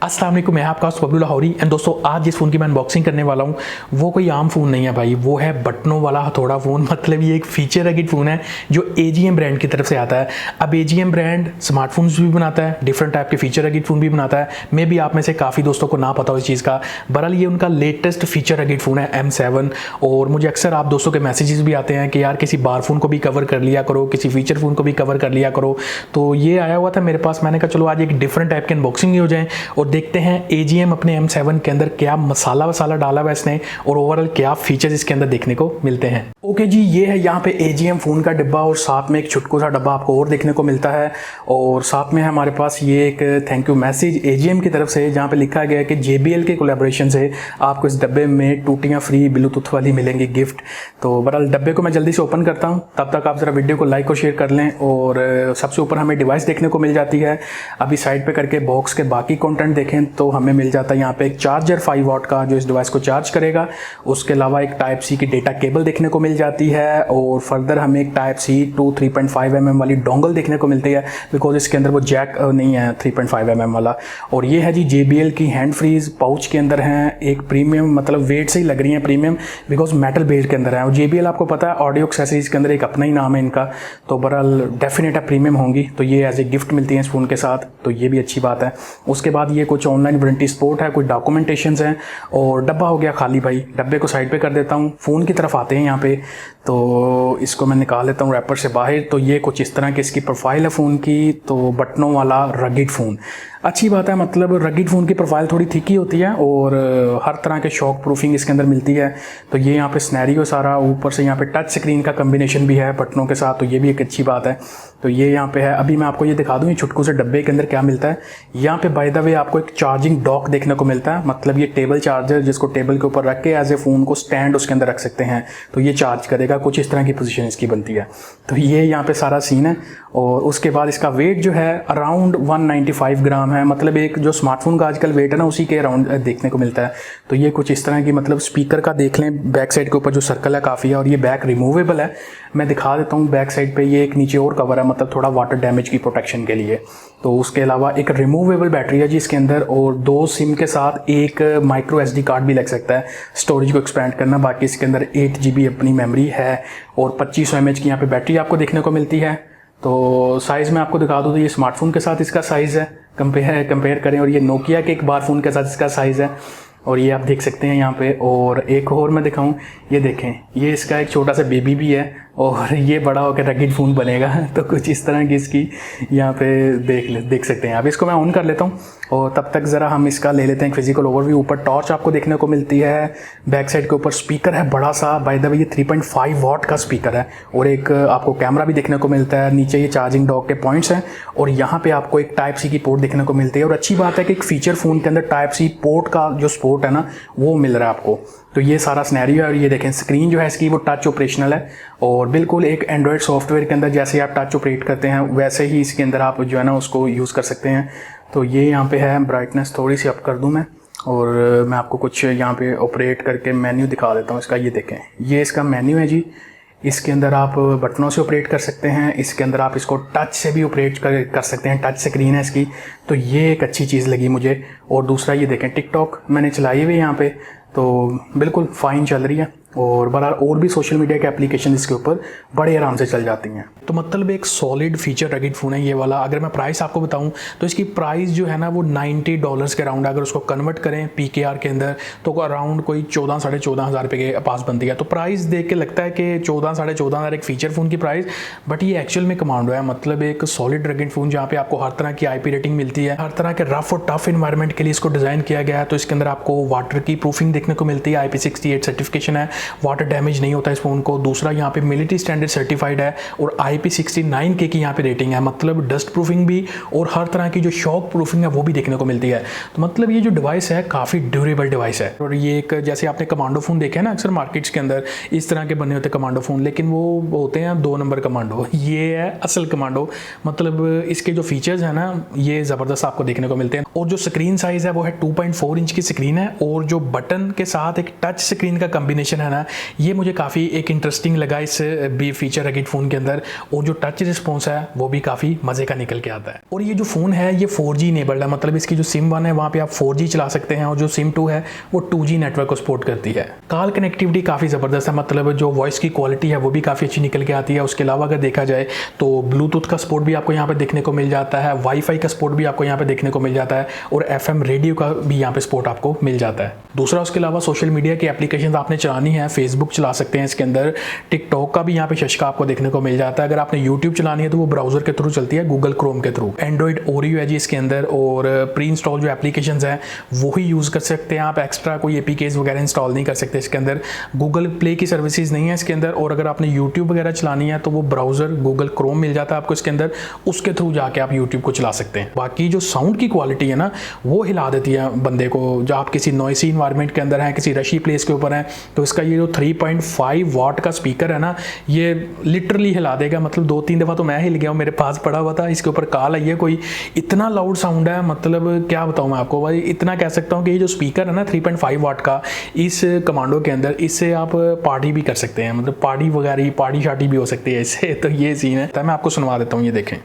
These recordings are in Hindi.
अस्सलाम वालेकुम, मैं आपका बबलू लाहौरी। एंड दोस्तों, आज जिस फ़ोन की मैं अनबॉक्सिंग करने वाला हूँ वो कोई आम फ़ोन नहीं है भाई, वो है बटनों वाला हथौड़ा फ़ोन। मतलब ये एक फीचर रगिड फ़ोन है जो AGM ब्रांड की तरफ से आता है। अब AGM ब्रांड स्मार्टफोन्स भी बनाता है, डिफरेंट टाइप के फीचर रगिड फ़ोन भी बनाता है। मे भी आप में से काफ़ी दोस्तों को ना पता हो इस चीज़ का। बहरहाल ये उनका लेटेस्ट फीचर रगिड फ़ोन है M7। और मुझे अक्सर आप दोस्तों के मैसेजेस भी आते हैं कि यार किसी बार फ़ोन को भी कवर कर लिया करो, किसी फीचर फ़ोन को भी कवर कर लिया करो। तो ये आया हुआ था मेरे पास, मैंने कहा चलो आज एक डिफरेंट टाइप की अनबॉक्सिंग ही हो जाए और देखते हैं AGM अपने M7 के अंदर क्या मसाला वसाला डाला हुआ इसने और ओवरऑल क्या फीचर्स इसके अंदर देखने को मिलते हैं। ओके जी, ये है यहाँ पे AGM फ़ोन का डिब्बा और साथ में एक छुटकू सा डब्बा आपको और देखने को मिलता है। और साथ में हमारे पास ये एक थैंक यू मैसेज AGM की तरफ से जहाँ पे लिखा गया है कि JBL के कोलैबोरेशन से आपको इस डब्बे में टूटियाँ फ्री ब्लूटूथ वाली मिलेंगी गिफ्ट। तो बहरहाल डब्बे को मैं जल्दी से ओपन करता हूँ, तब तक आप ज़रा वीडियो को लाइक और शेयर कर लें। और सबसे ऊपर हमें डिवाइस देखने को मिल जाती है। अभी साइड पे करके बॉक्स के बाकी कंटेंट देखें तो हमें मिल जाता है यहाँ पे एक चार्जर 5 वाट का जो इस डिवाइस को चार्ज करेगा। उसके अलावा एक टाइप सी की डेटा केबल देखने को मिल जाती है और फर्दर हमें एक टाइप सी टू 3.5 mm वाली डोंगल देखने को मिलती है, बिकॉज इसके अंदर वो जैक नहीं है 3.5 mm वाला। और ये है जी JBL की हैंड फ्रीज पाउच के अंदर है एक प्रीमियम, मतलब वेट से ही लग रही है प्रीमियम, बिकॉज मेटल बेस के अंदर है। और JBL आपको पता है ऑडियो एक्सेसरीज के अंदर एक अपना ही नाम है इनका, तो बहरहाल डेफिनेट है प्रीमियम होंगी। तो ये एज ए गिफ्ट मिलती है इस फोन के साथ, तो ये भी अच्छी बात है। उसके बाद ये कुछ ऑनलाइन वारंटी सपोर्ट है, कुछ डॉक्यूमेंटेशन हैं और डब्बा हो गया खाली भाई। डब्बे को साइड पे कर देता हूँ, फ़ोन की तरफ आते हैं यहाँ पे। तो इसको मैं निकाल लेता हूँ रैपर से बाहर। तो ये कुछ इस तरह की इसकी प्रोफाइल है फ़ोन की। तो बटनों वाला रगिड फ़ोन, अच्छी बात है, मतलब रगिड फ़ोन की प्रोफाइल थोड़ी थिक ही होती है और हर तरह के शॉक प्रूफिंग इसके अंदर मिलती है। तो ये यहाँ पे स्नैरियो सारा, ऊपर से यहाँ पे टच स्क्रीन का कम्बिनेशन भी है बटनों के साथ, तो ये भी एक अच्छी बात है। तो ये यहाँ पे है। अभी मैं आपको ये दिखा दूँ ये छुटकू से डब्बे के अंदर क्या मिलता है। यहाँ पे बाय द वे आपको एक चार्जिंग डॉक देखने को मिलता है, मतलब ये टेबल चार्जर जिसको टेबल के ऊपर रख के एज ए फ़ोन को स्टैंड उसके अंदर रख सकते हैं, तो ये चार्ज करेगा। कुछ इस तरह की पोजीशन इसकी बनती है। तो ये यहाँ पे सारा सीन है। और उसके बाद इसका वेट जो है अराउंड 195 ग्राम है, मतलब एक जो स्मार्टफोन का आजकल वेट है ना उसी के अराउंड देखने को मिलता है। तो ये कुछ इस तरह की, मतलब स्पीकर का देख लें, बैक साइड के ऊपर जो सर्कल है काफ़ी है और ये बैक रिमूवेबल है। मैं दिखा देता हूँ बैक साइड पे, ये एक नीचे और कवर है, मतलब थोड़ा वाटर डैमेज की प्रोटेक्शन के लिए। तो उसके अलावा एक रिमूवेबल बैटरी है जी इसके अंदर और 2 सिम के साथ एक माइक्रो SD कार्ड भी लग सकता है स्टोरेज को एक्सपेंड करना। बाकी इसके अंदर 8 GB अपनी मेमोरी है और 2500 mAh की यहाँ पे बैटरी आपको देखने को मिलती है। तो साइज़ में आपको दिखा दूँ तो ये स्मार्टफोन के साथ इसका साइज़ है, कंपेयर करें, और ये नोकिया के एक बार फ़ोन के साथ इसका साइज़ है। और ये आप देख सकते हैं यहाँ पे। और एक और मैं दिखाऊं, ये देखें, ये इसका एक छोटा सा बेबी भी है और ये बड़ा होकर रगिड फ़ोन बनेगा। तो कुछ इस तरह की इसकी यहाँ पे देख सकते हैं आप। इसको मैं ऑन कर लेता हूँ और तब तक ज़रा हम इसका ले लेते हैं फिजिकल ओवरव्यू। ऊपर टॉर्च आपको देखने को मिलती है, बैक साइड के ऊपर स्पीकर है बड़ा सा, बाय द वे ये 3.5 वाट का स्पीकर है और एक आपको कैमरा भी देखने को मिलता है। नीचे ये चार्जिंग डॉक के पॉइंट्स हैं और यहाँ पे आपको एक टाइप सी की पोर्ट देखने को मिलती है। और अच्छी बात है कि एक फीचर फ़ोन के अंदर टाइप सी पोर्ट का जो सपोर्ट है ना वो मिल रहा है आपको। तो ये सारा सिनेरियो है। और ये देखें स्क्रीन जो है इसकी वो टच ऑपरेशनल है और बिल्कुल एक एंड्रॉयड सॉफ्टवेयर के अंदर जैसे आप टच ऑपरेट करते हैं वैसे ही इसके अंदर आप जो है ना उसको यूज़ कर सकते हैं। तो ये यहाँ पे है, ब्राइटनेस थोड़ी सी अप कर दूँ मैं और मैं आपको कुछ यहाँ पे ऑपरेट करके मेन्यू दिखा देता हूँ इसका। ये देखें, ये इसका मेन्यू है जी। इसके अंदर आप बटनों से ऑपरेट कर सकते हैं, इसके अंदर आप इसको टच से भी ऑपरेट कर सकते हैं, टच स्क्रीन है इसकी। तो ये एक अच्छी चीज़ लगी मुझे। और दूसरा ये देखें, टिकटॉक मैंने चलाई हुई है यहाँ पे, तो बिल्कुल फ़ाइन चल रही है। और बहरहाल और भी सोशल मीडिया के एप्लीकेशन इसके ऊपर बड़े आराम से चल जाती हैं। तो मतलब एक सॉलिड फीचर रगिड फ़ोन है ये वाला। अगर मैं प्राइस आपको बताऊं तो इसकी प्राइस जो है ना वो $90 के अराउंड, अगर उसको कन्वर्ट करें PKR के अंदर तो अराउंड कोई 14 साढ़े 14 हज़ार रुपये के पास बनती है। तो प्राइस देख के लगता है कि 14 साढ़े 14 हज़ार एक फ़ीचर फ़ोन की प्राइस, बट ये एक्चुअल में कमांडो है। मतलब एक सॉलिड रगिड फ़ोन जहाँ पे आपको हर तरह की IP रेटिंग मिलती है, हर तरह के रफ और टफ इन्वायरमेंट के लिए इसको डिज़ाइन किया गया है। तो इसके अंदर आपको वाटर की प्रूफिंग देखने को मिलती है, IP68 सर्टिफिकेशन है, वाटर डैमेज नहीं होता इस फोन को। दूसरा यहाँ पे मिलिट्री स्टैंडर्ड सर्टिफाइड है और IP69K की यहाँ पे रेटिंग है, मतलब डस्ट प्रूफिंग भी और हर तरह की जो शॉक प्रूफिंग है वो भी देखने को मिलती है। तो मतलब ये जो डिवाइस है काफ़ी ड्यूरेबल डिवाइस है। और ये एक, जैसे आपने कमांडो फ़ोन देखे हैं ना अक्सर मार्केट्स के अंदर इस तरह के बने होते हैं कमांडो फ़ोन, लेकिन वो होते हैं 2 नंबर कमांडो। ये है असल कमांडो, मतलब इसके जो फीचर्स हैं ना ये ज़बरदस्त आपको देखने को मिलते हैं। और जो स्क्रीन साइज़ है वो है 2.4 इंच की स्क्रीन है और जो बटन के साथ एक टच स्क्रीन का कम्बिनेशन है है ना, ये मुझे काफ़ी एक इंटरेस्टिंग लगा इस भी फीचर रगिड फ़ोन के अंदर। और जो टच रिस्पॉन्स है वो भी काफ़ी मज़े का निकल के आता है। और ये जो फ़ोन है ये 4G इनेबल्ड है, मतलब इसकी जो सिम 1 है वहाँ पे आप 4G चला सकते हैं और जो सिम 2 है वो 2G नेटवर्क को सपोर्ट करती है। कॉल कनेक्टिविटी काफ़ी ज़बरदस्त है, मतलब जो वॉइस की क्वालिटी है वो भी काफ़ी अच्छी निकल के आती है। उसके अलावा अगर देखा जाए तो ब्लूटूथ का सपोर्ट भी आपको यहाँ पे देखने को मिल जाता है, वाईफाई का सपोर्ट भी आपको यहाँ पे देखने को मिल जाता है और FM रेडियो का भी यहाँ पे सपोर्ट आपको मिल जाता है। दूसरा उसके अलावा सोशल मीडिया की एप्लीकेशन आपने चलानी है, फेसबुक चला सकते हैं इसके अंदर, टिकटॉक का भी यहाँ पे शशका आपको देखने को मिल जाता है। अगर आपने यूट्यूब चलानी है तो वो ब्राउजर के थ्रू चलती है, गूगल क्रोम के थ्रू। एंड्रॉइड ओरियो है जी इसके अंदर, और प्री इंस्टॉल जो एप्लीकेशंस हैं वो ही यूज़ कर सकते हैं आप, एक्स्ट्रा कोई एपीकेज वगैरह इंस्टॉल नहीं कर सकते इसके अंदर। गूगल प्ले की सर्विसेज नहीं है इसके अंदर, और अगर आपने यूट्यूब वगैरह चलानी है तो वो ब्राउजर गूगल क्रोम मिल जाता है आपको इसके अंदर, उसके थ्रू जाके आप यूट्यूब को चला सकते हैं। बाकी जो साउंड की क्वालिटी है ना वो हिला देती है बंदे को। जब आप किसी नॉइसी इन्वायरमेंट के अंदर हैं, किसी रशी प्लेस के ऊपर हैं, तो इसका ये जो 3.5 वाट का स्पीकर है ना ये लिटरली हिला देगा। मतलब 2-3 दफ़ा तो मैं हिल गया हूँ, मेरे पास पड़ा हुआ था, इसके ऊपर कॉल आई है कोई, इतना लाउड साउंड है, मतलब क्या बताऊँ मैं आपको भाई। इतना कह सकता हूँ कि ये जो स्पीकर है ना 3.5 वाट का इस कमांडो के अंदर, इससे आप पार्टी भी कर सकते हैं, मतलब पार्टी वगैरह पार्टी शार्टी भी हो सकती है इससे। तो ये सीन है, तो मैं आपको सुनवा देता हूँ, ये देखें।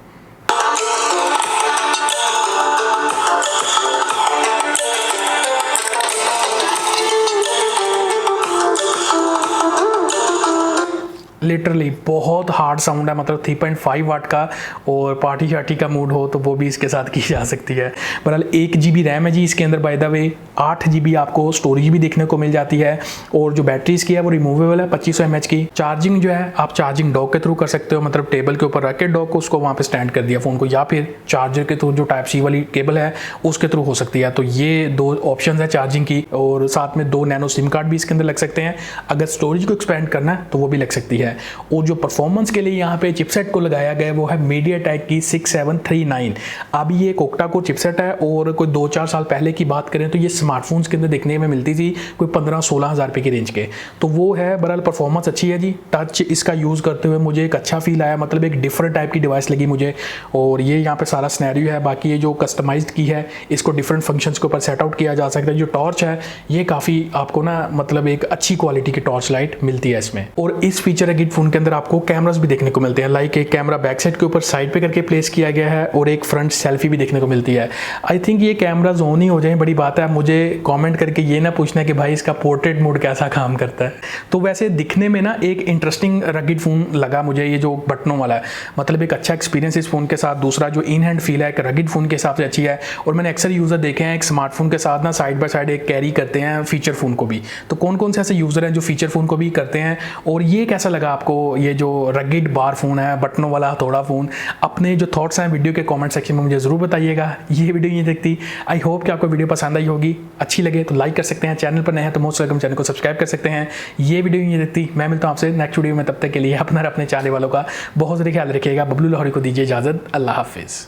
लिटरली बहुत हार्ड साउंड है, मतलब 3.5 वाट का, और पार्टी शार्टी का मूड हो तो वो भी इसके साथ की जा सकती है। बहरहाल 1 GB रैम है जी इसके अंदर, बाय द वे 8 GB आपको स्टोरेज भी देखने को मिल जाती है, और जो बैटरी इसकी है वो रिमूवेबल है 2500 mAh की। चार्जिंग जो है आप चार्जिंग डॉक के थ्रू कर सकते हो, मतलब टेबल के ऊपर रख के डॉक को उसको वहाँ पे स्टैंड कर दिया फ़ोन को, या फिर चार्जर के थ्रू जो टाइप C वाली केबल है उसके थ्रू हो सकती है। तो ये 2 ऑप्शन है चार्जिंग की, और साथ में 2 नैनो सिम कार्ड भी इसके अंदर लग सकते हैं। अगर स्टोरेज को एक्सपेंड करना है तो वो भी लग सकती है। और जो परफॉर्मेंस के लिए यहाँ पे चिपसेट को लगाया गया है वो है मीडियाटेक की 6739। अब ये कोक्टा को चिपसेट है, और कोई 2-4 साल पहले की बात करें तो ये स्मार्टफोन्स के अंदर देखने में मिलती थी कोई 15-16 हज़ार रुपये की रेंज के, तो वो है। बहरहाल परफॉर्मेंस अच्छी है जी। टच इसका यूज़ करते हुए मुझे एक अच्छा फील आया, मतलब एक डिफरेंट टाइप की डिवाइस लगी मुझे। और ये यहाँ पे सारा स्नैरियो है, बाकी ये जो कस्टमाइज्ड की है इसको डिफरेंट फंक्शंस के ऊपर सेट आउट किया जा सकता है। जो टॉर्च है ये काफ़ी आपको ना, मतलब एक अच्छी क्वालिटी की टॉर्च लाइट मिलती है इसमें। और इस फीचर रगिड फ़ोन के अंदर आपको कैमरास भी देखने को मिलते हैं, लाइक एक कैमरा बैक साइड के ऊपर साइड पे करके प्लेस किया गया है, और एक फ्रंट सेल्फी भी देखने को मिलती है। आई थिंक ये कैमराज ऑन ही हो जाए बड़ी बात है। मुझे कमेंट करके ये ना पूछना कि भाई इसका पोर्ट्रेट मोड कैसा काम करता है। तो वैसे दिखने में ना एक इंटरेस्टिंग रगिड फ़ोन लगा मुझे ये जो बटनों वाला है, मतलब एक अच्छा एक्सपीरियंस इस फ़ोन के साथ। दूसरा जो इन हैंड फील है एक रगिड फ़ोन के हिसाब से अच्छी है। और मैंने अक्सर यूज़र देखे हैं एक स्मार्टफोन के साथ ना साइड बाय साइड एक कैरी करते हैं फीचर फ़ोन को भी। तो कौन कौन से ऐसे यूज़र हैं जो फीचर फ़ोन को भी करते हैं, और ये कैसा लगा आपको ये जो रगिड बार फ़ोन है, बटनों वाला हथौड़ा फ़ोन? अपने जो थॉट्स हैं वीडियो के कमेंट सेक्शन में मुझे ज़रूर बताइएगा। ये वीडियो नहीं देखती, आई होप कि आपको वीडियो पसंद आई होगी, अच्छी लगे तो लाइक कर सकते हैं, चैनल पर नए हैं तो मोस्ट वेलकम, चैनल को सब्सक्राइब कर सकते हैं। ये वीडियो नहीं देखती, मैं मिलता हूँ आपसे नेक्स्ट वीडियो में, तब तक के लिए अपना और अपने चाहने वालों का बहुत ज़्यादा ख्याल रखिएगा। बबलू लाहौरी को दीजिए इजाज़त, अल्लाह हाफिज़।